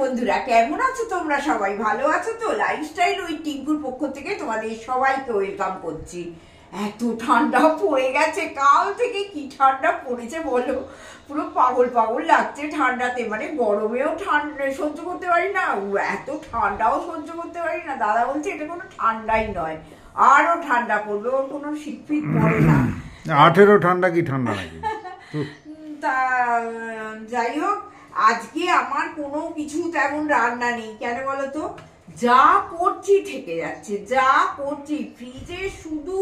বন্ধুরা, কেমন আছো তোমরা? সবাই ভালো আছো তো? লাইফস্টাইল উইথ টিঙ্কুর পক্ষ থেকে তোমাদের সবাইকে ওয়েলকাম করছি। এত ঠান্ডা পড়ে গেছে, কাল থেকে কি ঠান্ডা পড়েছে বলো, পুরো পাগল পাগল লাগছে ঠান্ডাতে। মানে গরমেও ঠান্ডা সহ্য করতে পারি না, এত ঠান্ডাও সহ্য করতে পারি না। দাদা বলছে এটা কোনো ঠান্ডাই নয়, আরো ঠান্ডা পড়বে, ওর কোনো শীত ফিট পড়ে না। 18 ঠান্ডা কি ঠান্ডা নাকি? তা যাই হোক, আজকে আমার কোনো কিছু তেমন রান্না নেই। কেন বলতো, যা করছি থেকে যাচ্ছে, যা করছি ফ্রিজে শুধু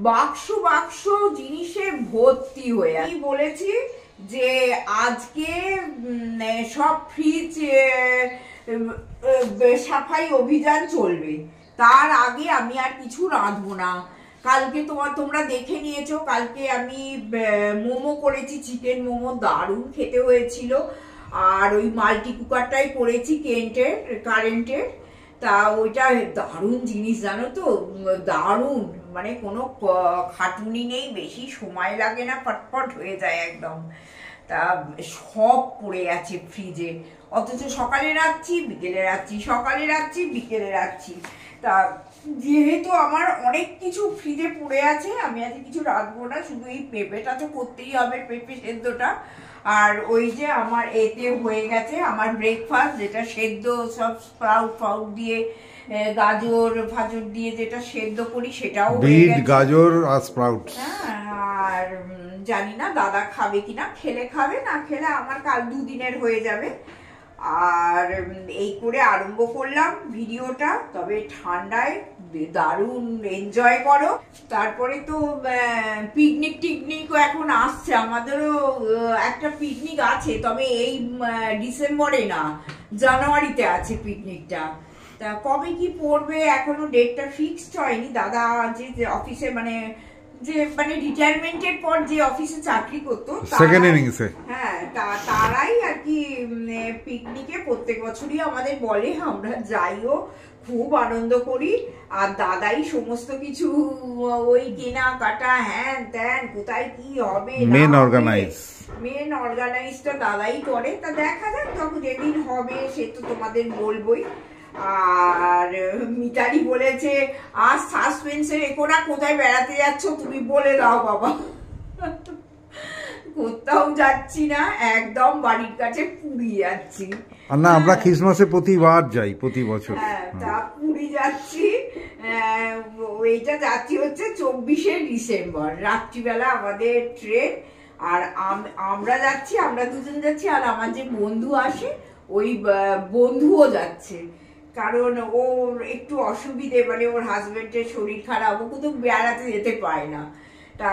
বাক্স বাক্স জিনিসে ভর্তি হয়ে। আমি বলেছি যে আজকে সব ফ্রিজ সাফাই অভিযান চলবে, তার আগে আমি আর কিছু রাঁধবো না। কালকে তোমরা দেখে নিয়েছো, কালকে আমি মোমো করেছি, চিকেন মোমো, দারুণ খেতে হয়েছিল। আর ওই মাল্টি কুকারটাই করেছি কারেন্টের। তা ওইটা দারুণ জিনিস জানো তো, দারুণ, মানে কোনো খাটুনি নেই, বেশি সময় লাগে না, ফটফট হয়ে যায় একদম। তা সব পড়ে আছে ফ্রিজে, অথচ সকালে রাখছি বিকেলে রাখছি, সকালে রাখছি বিকেলে রাখছি। তা যেহেতু আমার অনেক কিছু ফ্রিজে পড়ে আছে, আমি আজকে কিছু রাখবো না, শুধু এই পেঁপেটা তো করতেই হবে, পেঁপে সেদ্ধটা। আর ওই যে আমার এতে হয়ে গেছে আমার ব্রেকফাস্ট, যেটা সেদ্ধ সব স্প্রাউট দিয়ে, গাজর ফাজর দিয়ে যেটা সেদ্ধ করি, সেটাও হয়ে গেছে। গাজর আর স্প্রাউট। আর জানি না দাদা খাবে কিনা, খেলে খাবে, না খেলে আমার কাল দুদিনের হয়ে যাবে। আর এই করে আরম্ভ করলাম ভিডিওটা। তবে ঠান্ডায় দারুণ এনজয় করো। তারপরে তো পিকনিকও এখন আসছে, আমাদেরও একটা পিকনিক আছে, তবে এই ডিসেম্বরে না, জানুয়ারিতে আছে পিকনিকটা। তা কবে কি পড়বে এখনো ডেটটা ফিক্সড হয়নি। দাদা যে অফিসে মানে রিটায়ারমেন্টের পর যে অফিসে চাকরি করতো, হ্যাঁ, তারাই আর কি পিকনিকে প্রত্যেক বছরই আমাদের বলে, আমরা যাইও, খুব আনন্দ করি। আর দাদাই সমস্ত কিছু ওই কেনাকাটা হ্যান ত্যান, কোথায় কি হবে, মেন অর্গানাইজটা দাদাই করে। তা দেখা যাক, তখন যেদিন হবে সে তো তোমাদের বলবোই। আর মিতালি বলেছে আর সাসপেন্সে রেখো না, কোথায় বেড়াতে যাচ্ছ তুমি বলে দাও বাবা। কোথাও যাচ্ছি না, একদম বাড়ির কাছে পুরী যাচ্ছি। না, আমরা ক্রিসমাসে প্রতিবার যাই, প্রতি বছর। হ্যাঁ, তা পুরী যাচ্ছি। ওইটা যাচ্ছি হচ্ছে 24শে ডিসেম্বর রাত্রিবেলা আমাদের ট্রেন। আর আমরা যাচ্ছি, আমরা দুজন যাচ্ছি, আর আমার যে বন্ধু আসে ওই বন্ধুও যাচ্ছে। কারণ ওর একটু অসুবিধে, মানে ওর হাজবেন্ডের শরীর খারাপ, ও কিন্তু বেড়াতে যেতে পারে না। তা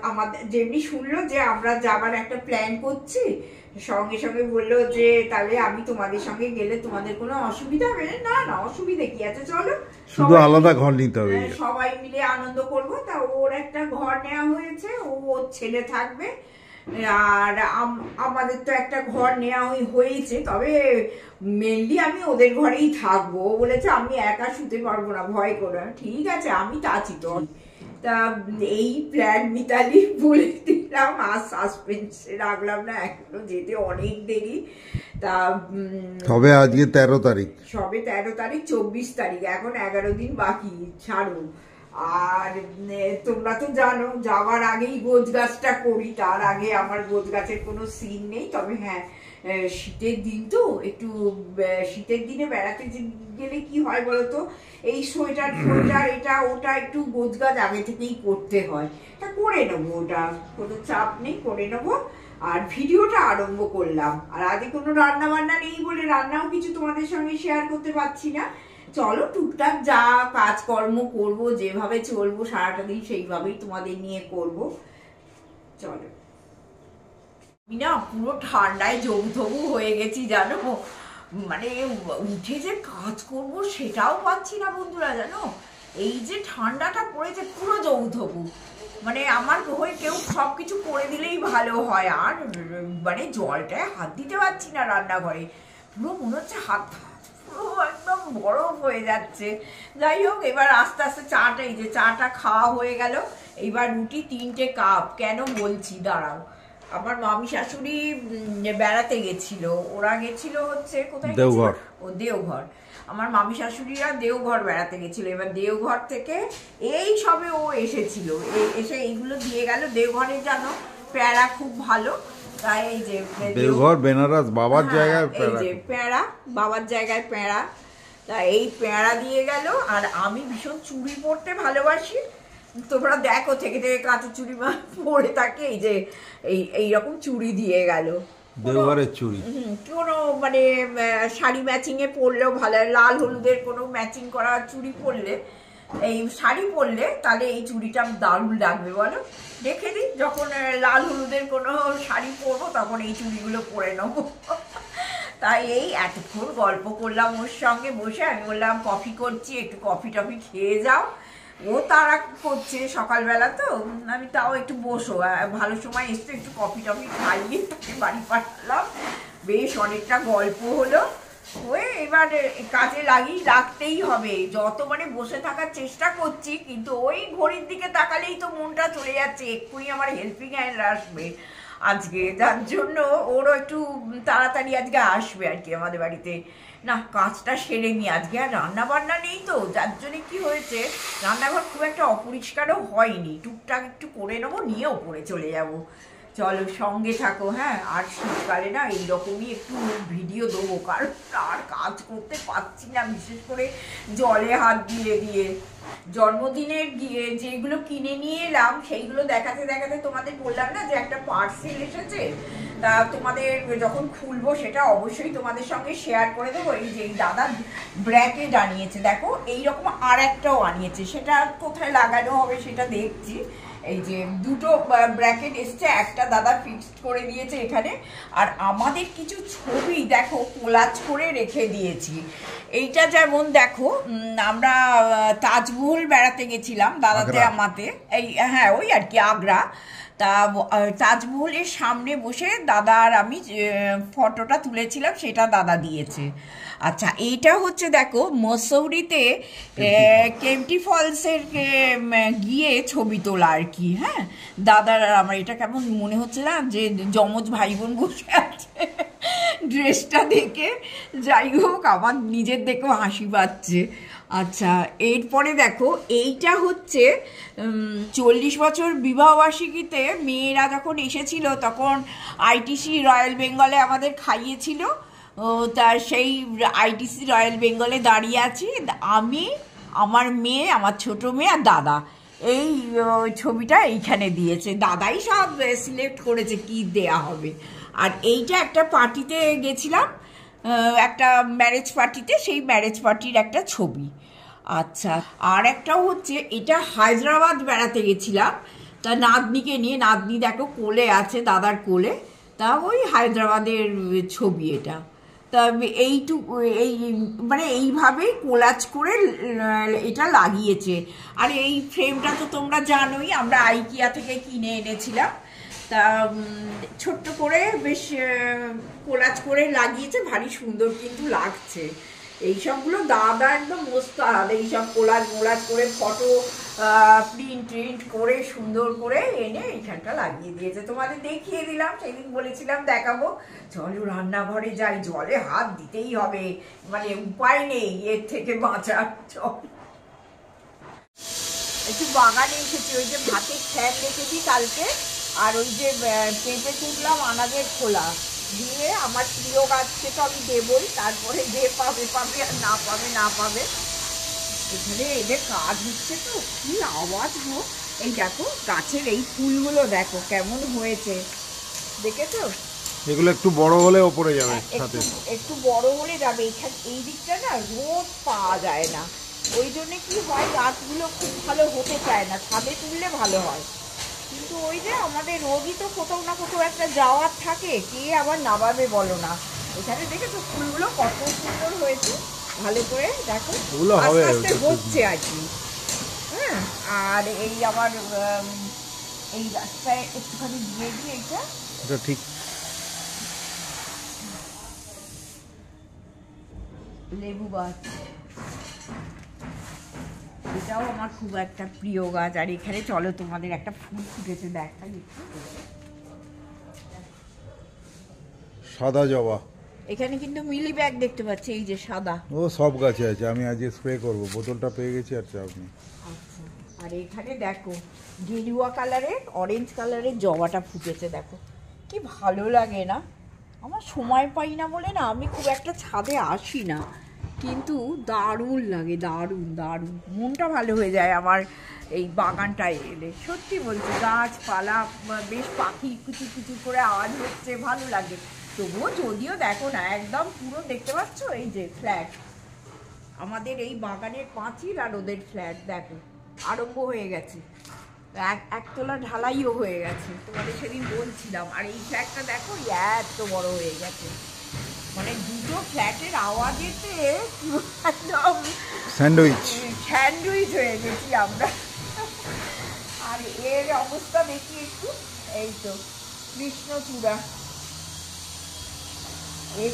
আমাদের যেমনি শুনলো যে আমরা যাবার একটা প্ল্যান করছি, সঙ্গে সঙ্গে বললো যে তাহলে আমি তোমাদের সঙ্গে গেলে তোমাদের কোনো অসুবিধা হবে না? না, অসুবিধা কি আছে, চলো, শুধু আলাদা ঘর নিতে হবে, সবাই মিলে আনন্দ করবো। তা ওর একটা ঘর নেওয়া হয়েছে, ওর ছেলে থাকবে, আর আমাদের তো একটা ঘর নেওয়া হয়েছে। তবে মেনলি আমি ওদের ঘরেই থাকবো। ও বলেছে আমি একা শুতে পারবো না, ভয় করে। ঠিক আছে, আমি আছি তো। তা এই প্ল্যান মিতালি বলে দিলাম, আর সাসপেন্সে রাখলাম না, এখনো যেতে অনেক দেরি। তা তবে আজকে 13 তারিখ, সবে 13 তারিখ, 24 তারিখ, এখন 11 দিন বাকি, ছাড়ো। আর তোমরা তো জানো যাওয়ার আগেই গোছ গাছটা করি, তার আগে আমার গোছ গাছের কোনো সিন নেই। তবে হ্যাঁ, শীতের দিন তো, একটু শীতের দিনে বেড়াতে গেলে কি হয় বলতো, এই সোয়েটার এটা ওটা একটু গোছ গাছ আগে থেকেই করতে হয়। তা করে নেবো, ওটা কোনো চাপ নেই, করে নেবো। আর ভিডিওটা আরম্ভ করলাম। আর আগে কোনো রান্না বান্না নেই বলে রান্নাও কিছু তোমাদের সঙ্গে শেয়ার করতে পারছি না। চলো, টুকটাক যা কাজকর্ম করবো, যেভাবে চলবো সারাটা দিন সেইভাবেই তোমাদের নিয়ে করব। চলো। আমি না পুরো ঠান্ডায় জবুথবু হয়ে গেছি জানো, মানে উঠে যে কাজ করবো সেটাও পাচ্ছি না বন্ধুরা, জানো, এই যে ঠান্ডাটা পড়েছে, পুরো জবুথবু। মানে আমার হয়ে কেউ সবকিছু করে দিলেই ভালো হয়, আর মানে জলটায় হাত দিতে পারছি না রান্নাঘরে, পুরো মনে হচ্ছে হাত পুরো একদম বরফ হয়ে যাচ্ছে। যাই হোক, এবার আস্তে আস্তে চাটা, এই যে চাটা খাওয়া হয়ে গেল। এইবার রুটি 3টে কাপ, কেন বলছি দাঁড়াও। আমার মামি শাশুড়ি বেড়াতে গেছিল, ওরা গেছিল হচ্ছে কোথায়, দেওঘর। ও দেওঘর। আমার মামি শাশুড়িরা দেওঘর বেড়াতে গেছিল। এবার দেওঘর থেকে এই সবে ও এসেছিল, এসে এইগুলো দিয়ে গেল। দেওঘরে জানো প্যারা খুব ভালো, তাই এই যে দেওঘর বেনারস বাবার জায়গায় এই যে প্যারা, বাবার জায়গায় প্যারা, তা এই প্যারা দিয়ে গেল। আর আমি ভীষণ চুড়ি পরতে ভালোবাসি, তোমরা দেখো থেকে থেকে কাঁচের চুড়ি পরে থাকে, এই যে এইরকম চুড়ি দিয়ে গেল। দেওঘরের চুড়ি কোনো মানে শাড়ি ম্যাচিং এ পরলেও ভালো, লাল হলুদের কোনো ম্যাচিং করা চুড়ি পরলে, এই শাড়ি পরলে তাহলে এই চুড়িটা দারুণ লাগবে বলো। দেখে দিই যখন লাল হলুদের কোনো শাড়ি পরবো তখন এই চুড়িগুলো পরে নেবো। তাই এই এতক্ষণ গল্প করলাম ওর সঙ্গে বসে, আমি বললাম কফি করছি, একটু কফি টফি খেয়ে যাও। ও তারা করছে সকালবেলা, তো আমি তাও একটু বসো, ভালো সময় এসছে, একটু কফি টফি খাইয়ে তাকে বাড়ি পাঠালাম। বেশ অনেকটা গল্প হলো, ওই এবার কাজে লাগতেই হবে। যত মানে বসে থাকার চেষ্টা করছি, কিন্তু ওই ঘড়ির দিকে তাকালেই তো মনটা চলে যাচ্ছে, এক্ষুনি আমার হেল্পিং হ্যান্ড আসবে আজকে, যার জন্য ওরও একটু তাড়াতাড়ি আজকে আসবে আর কি আমাদের বাড়িতে। না কাজটা সেরে নি আজকে, আর রান্না বান্না নেই তো, যার জন্যে কি হয়েছে রান্নাঘর খুব একটা অপরিষ্কারও হয়নি, টুকটাক একটু করে নেবো, নিয়ে ওপরে চলে যাব। চলো সঙ্গে থাকো। হ্যাঁ, আর শীতকালে না এইরকমই একটু ভিডিও দেবো, কারণ আর কাজ করতে পারছি না, বিশেষ করে জলে হাত দিয়ে দিয়ে। জন্মদিনের গিয়ে যেগুলো কিনে নিয়ে এলাম সেইগুলো দেখাতে দেখাতে তোমাদের বললাম না যে একটা পার্সেল এসেছে, তা তোমাদের যখন খুলবো সেটা অবশ্যই তোমাদের সঙ্গে শেয়ার করে দেবো। এই যে এই দাদা ব্র্যাকেট আনিয়েছে, দেখো এইরকম আর একটাও আনিয়েছে, সেটা কোথায় লাগানো হবে সেটা দেখছি। এই যে দুটো ব্র্যাকেট এসছে, একটা দাদা ফিক্সড করে দিয়েছে এখানে, আর আমাদের কিছু ছবি দেখো কোলাজ করে রেখে দিয়েছি। এইটা যেমন দেখো আমরা তাজমহল বেড়াতে গেছিলাম দাদাতে আমাতে, এই হ্যাঁ ওই আর কি আগ্রা, তা তাজমহলের সামনে বসে দাদা আর আমি ফটোটা তুলেছিলাম, সেটা দাদা দিয়েছে। আচ্ছা এইটা হচ্ছে দেখো মসৌরিতে কেম্পটি ফলসের গিয়ে ছবি তোলা আর কি। হ্যাঁ দাদার আর আমার এটা কেমন মনে হচ্ছে না যে যমজ ভাই বোন বসে আছে ড্রেসটা দেখে, যাই হোক আমার নিজের দেখেও হাসি পাচ্ছে। আচ্ছা এরপরে দেখো এইটা হচ্ছে 40 বছর বিবাহবার্ষিকীতে মেয়েরা যখন এসেছিল তখন আইটিসি রয়্যাল বেঙ্গলে আমাদের খাইয়েছিল, তার সেই আইটিসি রয়্যাল বেঙ্গলে দাঁড়িয়ে আছি আমি, আমার মেয়ে, আমার ছোট মেয়ে আর দাদা। এই ছবিটা এইখানে দিয়েছে, দাদাই সব সিলেক্ট করেছে কি দেয়া হবে। আর এইটা একটা পার্টিতে গেছিলাম, একটা ম্যারেজ পার্টিতে, সেই ম্যারেজ পার্টির একটা ছবি। আচ্ছা আর একটাও হচ্ছে এটা হায়দ্রাবাদ বেড়াতে গেছিলাম, তা নাতনিকে নিয়ে, নাতনি দেখো কোলে আছে দাদার কোলে, তা ওই হায়দ্রাবাদের ছবি এটা। তা এইটুকু এই মানে এইভাবেই কোলাজ করে এটা লাগিয়েছে। আর এই ফ্রেমটা তো তোমরা জানোই আমরা আইকিয়া থেকে কিনে এনেছিলাম, তা ছোট্ট করে বেশ কোলাজ করে লাগিয়েছে, ভারী সুন্দর কিন্তু লাগছে। এইসবগুলো দাদা একদম মোস্তাদ, এইসব কোলাজ মোলাজ করে ফটো প্রিন্ট করে সুন্দর করে এনে এইখানটা লাগিয়ে দিয়েছে। তোমাদের দেখিয়ে দিলাম, সেদিন বলেছিলাম দেখাবো। চলো রান্নাঘরে যাই, জলে হাত দিতেই হবে, মানে উপায় নেই এর থেকে বাঁচার। চল একটু বাগানে এসেছি, ওই যে ভাতের ফ্যান রেখেছি কালকে, আর ওই যে পেঁপে তুললাম আনাজের খোলা দিয়ে, আমার প্রিয় গাছকে তো আমি দেবই, তারপরে যে পাবে পাবে আর না পাবে না পাবে। এখানে এদের কাজ হচ্ছে তো কি আওয়াজ গো। এই দেখো গাছের এই ফুলগুলো দেখো কেমন হয়েছে, দেখেছো? এগুলো একটু বড় হলে ওপরে যাবে, একটু বড় হলে যাবে। এখানে এই দিকটা না রোদ পাওয়া যায় না, ওই জন্য কি হয় গাছগুলো খুব ভালো হতে চায় না, ছাদে তুললে ভালো হয়। কিন্তু ওই যে আমাদের রোগই তো কোথাও না কোথাও একটা যাওয়ার থাকে, কে আবার নামাবে বলো না। এখানে দেখেছো ফুলগুলো কত সুন্দর হয়েছে, ভালো করে দেখো আস্তে আস্তে হচ্ছে আর কি। হ্যাঁ আর এই আমার এই রাস্তায় একটুখানি দিয়ে দিয়ে এটা ঠিক লেবু গাছ, এটাও আমার খুব একটা প্রিয় গাছ। আর এখানে চলো তোমাদের একটা ফুল ফুটেছে দেখাই। সাদা জবা। এখানে কিন্তু মিলি ব্যাগ দেখতে পাচ্ছি, এই যে সাদা। ও সব গাছে আছে, আমি আজকে স্প্রে করব, বোতলটা পেয়ে গেছি আর চাপ নেই। আচ্ছা, আর এখানে দেখো গেরুয়া কালারের অরেঞ্জ কালারের জবাটা ফুটেছে, দেখো কি ভালো লাগে না। আমার সময় পাই না বলে না আমি খুব একটা ছাদে আসি না, কিন্তু দারুণ লাগে, দারুণ দারুণ, মনটা ভালো হয়ে যায় আমার এই বাগানটায় এলে। সত্যি বলছি, গাছপালা বেশ, পাখি কুচু কুচু করে আওয়াজ হচ্ছে, ভালো লাগে। তবুও যদিও দেখো না একদম পুরো দেখতে পাচ্ছ এই যে ফ্ল্যাট, আমাদের এই বাগানের পাঁচিল আর ওদের ফ্ল্যাট দেখো আরম্ভ হয়ে গেছে, একতলা ঢালাইও হয়ে গেছে, তোমাদের সেদিন বলছিলাম। আর এই ফ্ল্যাটটা দেখো এত বড় হয়ে গেছে, মানে দুটো ফ্ল্যাটের আওয়াজেতে একদম স্যান্ডউইচ হয়ে গেছি আমরা। আর এর অবস্থা দেখি একটু, এই তো কৃষ্ণচূড়া, এই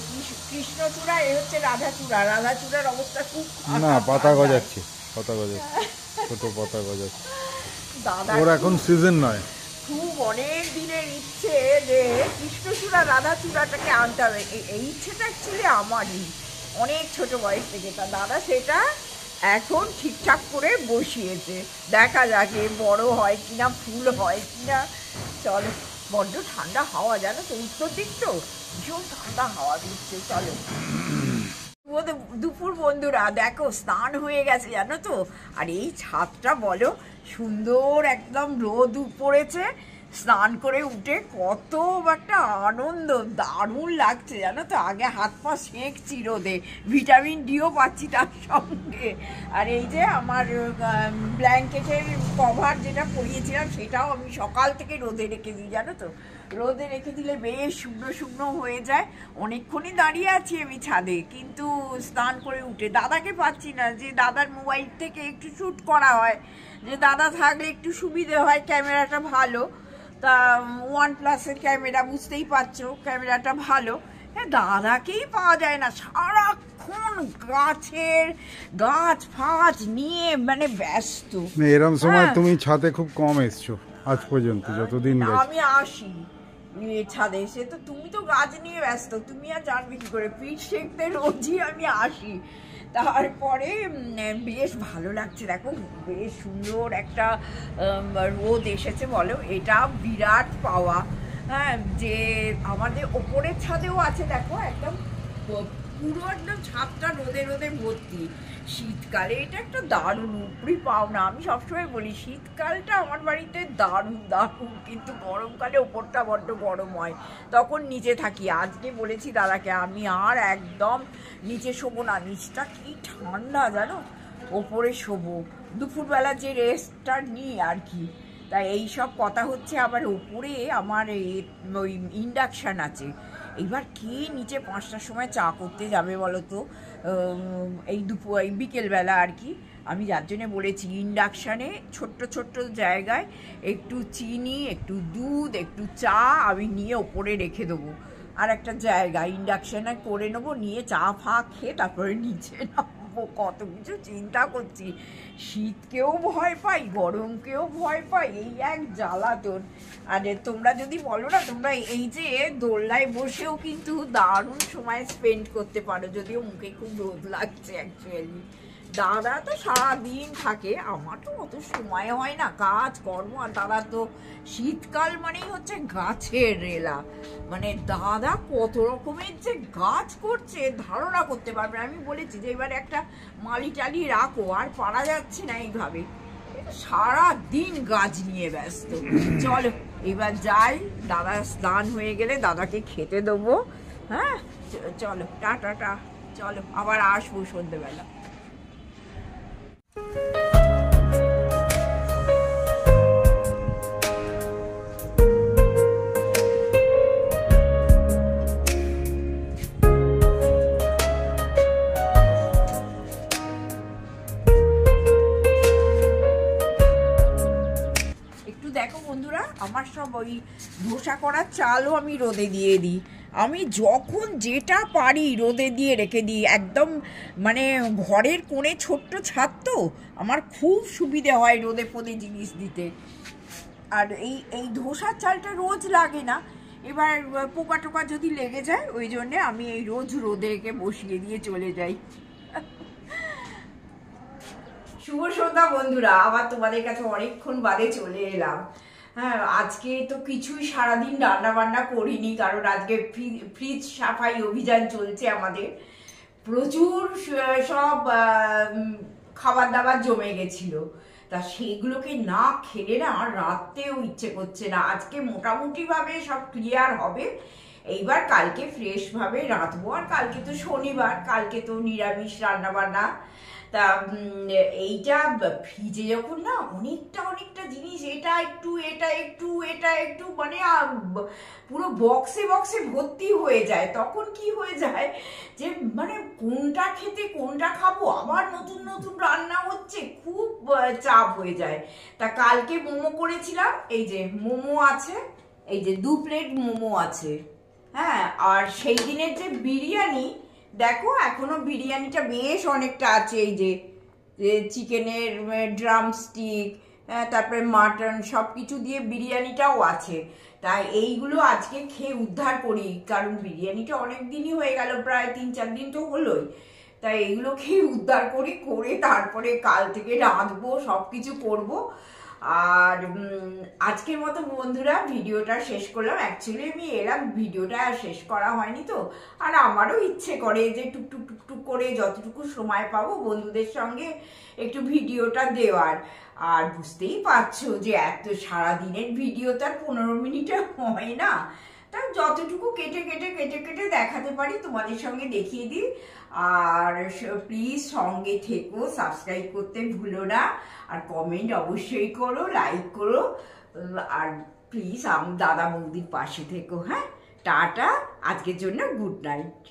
কৃষ্ণচূড়া, এ হচ্ছে রাধাচূড়া। রাধাচূড়ার অবস্থা খুব না, পাতা গজাচ্ছে, পাতা গজাচ্ছে, ছোট পাতা গজাচ্ছে। দাদা ওর এখন সিজন নয়, খুব অনেক দিনের ইচ্ছে যে কৃষ্ণচূড়া রাধাচূড়াটাকে আনতে হবে। এই ইচ্ছেটা অ্যাকচুয়ালি আমারই অনেক ছোট বয়স থেকে, তা দাদা সেটা এখন ঠিকঠাক করে বসিয়েছে। দেখা যাক এ বড় হয় কিনা, ফুল হয় কিনা। চলো, বড্ড ঠান্ডা হাওয়া, জানো তো, উত্তর দিক তো ভীষণ ঠান্ডা হাওয়া দিচ্ছে। চলো দুপুর বন্ধুরা, দেখো স্নান হয়ে গেছে জানো তো, আর এই ছাদটা বলো সুন্দর, একদম রোদ পড়েছে, স্নান করে উঠে কত একটা আনন্দ, দারুণ লাগছে জানো তো। আগে হাত পা সেঁকছি রোদে, ভিটামিন ডিও পাচ্ছি তার সঙ্গে। আর এই যে আমার ব্ল্যাঙ্কেটের কভার যেটা পরিয়েছিলাম সেটাও আমি সকাল থেকে রোদে রেখে দিই জানো তো। রোদে রেখে দিলে বেশ শুকনো শুকনো হয়ে যায়। অনেকক্ষণই দাঁড়িয়ে আছি আমি ছাদে, কিন্তু স্নান করে উঠে দাদাকে পাচ্ছি না, যে দাদার মোবাইল থেকে একটু শ্যুট করা হয়, যে দাদা থাকলে একটু সুবিধে হয়, ক্যামেরাটা ভালো। তা OnePlus-এর ক্যামেরা, বুঝতেই পারছো ক্যামেরাটা ভালো। হ্যাঁ, দাদাকেই পাওয়া যায় না, সারাক্ষণ গাছ ফাছ নিয়ে মানে ব্যস্ত। এরকম সময় তুমি ছাদে খুব কম এসছো আজ পর্যন্ত, যতদিন আমি আসি ছাদে এসে, তো তুমি তো গাছ নিয়ে ব্যস্ত, তুমি আর জানবে কি করে, পিঠ শেখতে রোজই আমি আসি। তারপরে বেশ ভালো লাগছে, দেখো বেশ সুন্দর একটা রোদ এসেছে বলো, এটা বিরাট পাওয়া। হ্যাঁ, যে আমাদের ওপরের ছাদেও আছে দেখো, একদম পুরো একদম ছাদটা রোদে রোদে ভর্তি। শীতকালে এটা একটা দারুণ উপরি পাওনা। আমি সবসময় বলি শীতকালটা আমার বাড়িতে দারুণ দারুণ, কিন্তু গরমকালে ওপরটা বড্ড গরম হয়, তখন নিচে থাকি। আজকে বলেছি দাদাকে আমি আর একদম নিচে শোবো না, নিচটা কি ঠান্ডা জানো, ওপরে শোবো, দুপুরবেলা যে রেস্টটা নিই আর কি। তাই এই সব কথা হচ্ছে। আবার ওপরে আমার ওই ইন্ডাকশান আছে, এবার কে নিচে 5টার সময় চা করতে যাবে বলো তো, এই বিকেলবেলা আর কি। আমি যার জন্যে বলেছি ইন্ডাকশানে ছোট্ট ছোট্ট জায়গায় একটু চিনি, একটু দুধ, একটু চা আমি নিয়ে ওপরে রেখে দেবো, আর একটা জায়গা ইন্ডাকশানে করে নেবো, নিয়ে চা ফা খেয়ে তারপরে নিচে নামবো। কত কিছু চিন্তা করছি, শীতকেও ভয় পাই, গরমকেও ভয় পাই, এই এক জ্বালাতন। আর তোমরা যদি বলো না, তোমরা এই যে দোলনায় বসেও কিন্তু দারুণ সময় স্পেন্ড করতে পারো, যদিও মুখে খুব রোদ লাগছে অ্যাকচুয়ালি। দাদা তো সারাদিন থাকে, আমার তো অত সময় হয় না, কাজ কর্ম। আর দাদা তো শীতকাল মানেই হচ্ছে গাছের রেলা, মানে দাদা কত রকমের যে গাছ করছে ধারণা করতে পারবে। আমি বলেছি যে এবারে একটা মালি টালি রাখো, আর পারা যাচ্ছে না এইভাবে, সারা দিন গাছ নিয়ে ব্যস্ত। চলো এবার যাই, দাদা স্নান হয়ে গেলে দাদাকে খেতে দেবো। হ্যাঁ চলো, টাটা, চলো আবার আসবো সন্ধ্যেবেলা। দেখো বন্ধুরা, আমার সব ওই ধোসা করার চালও আমি রোদে দিয়ে দিই। আমি যখন যেটা পারি রোদে দিয়ে রেখে দিই, একদম মানে ঘরের কোণে ছোট্ট ছাদ তো, আমার খুব সুবিধে হয় রোদে ফোদে জিনিস দিতে। আর এই ধোসার চালটা রোজ লাগে না, এবার পোকা টোকা যদি লেগে যায় ওই জন্যে আমি এই রোজ রোদে রেখে বসিয়ে দিয়ে চলে যাই। শুভ সন্ধ্যা বন্ধুরা, আবার তোমাদের কাছে অনেকক্ষণ বাদে চলে এলাম। হ্যাঁ, আজকে তো কিছুই সারাদিন রান্না বান্না করিনি, কারণ আজকে ফ্রিজ সাফাই অভিযান চলছে আমাদের। প্রচুর সব খাবার দাবার জমে গেছিল, তা সেইগুলোকে না খেলে না রাতেও ইচ্ছে করছে না। আজকে মোটামুটি ভাবে সব ক্লিয়ার হবে, এইবার কালকে ফ্রেশ ভাবে রাঁধবো। আর কালকে তো শনিবার, কালকে তো নিরামিষ রান্না বান্না। তা এইটা ফ্রিজে যখন না অনেকটা জিনিস, এটা একটু এটা একটু মানে পুরো বক্সে ভর্তি হয়ে যায়, তখন কি হয়ে যায় যে মানে কোনটা খেতে কোনটা খাবো, আবার নতুন রান্না হচ্ছে, খুব চাপ হয়ে যায়। তা কালকে মোমো করেছিলাম, এই যে মোমো আছে, এই যে 2 প্লেট মোমো আছে। হ্যাঁ, আর সেই দিনের যে বিরিয়ানি, দেখো এখনো বিরিয়ানিটা বেশ অনেকটা আছে। এই যে চিকেনের ড্রামস্টিক, তারপরে মাটন, সব কিছু দিয়ে বিরিয়ানিটাও আছে। তাই এইগুলো আজকে খেয়ে উদ্ধার করি, কারণ বিরিয়ানিটা অনেক দিনই হয়ে গেল, প্রায় 3-4 দিন তো হলোই। তাই এইগুলো খেয়ে উদ্ধার করি, করে তারপরে কাল থেকে রাঁধবো, সব কিছু করবো। আর আজকের মতো বন্ধুরা ভিডিওটা শেষ করলাম। অ্যাকচুয়ালি আমি এরকম ভিডিওটা শেষ করা হয়নি তো, আর আমারও ইচ্ছে করে যে টুকটুক করে যতটুকু সময় পাবো বন্ধুদের সঙ্গে একটু ভিডিওটা দেওয়ার। আর বুঝতেই পারছো যে এত সারাদিনের ভিডিও তার 15 মিনিটে হয় না, তা যতটুকু কেটে দেখাতে পারি তোমাদের সঙ্গে দেখিয়ে দিই। আর প্লিজ সঙ্গে থেকো, সাবস্ক্রাইব করতে ভুলো না, আর কমেন্ট অবশ্যই করো, লাইক করো, আর প্লিজ দাদা বৌদির পাশে থেকো। হ্যাঁ, টাটা, আজকের জন্য গুড নাইট।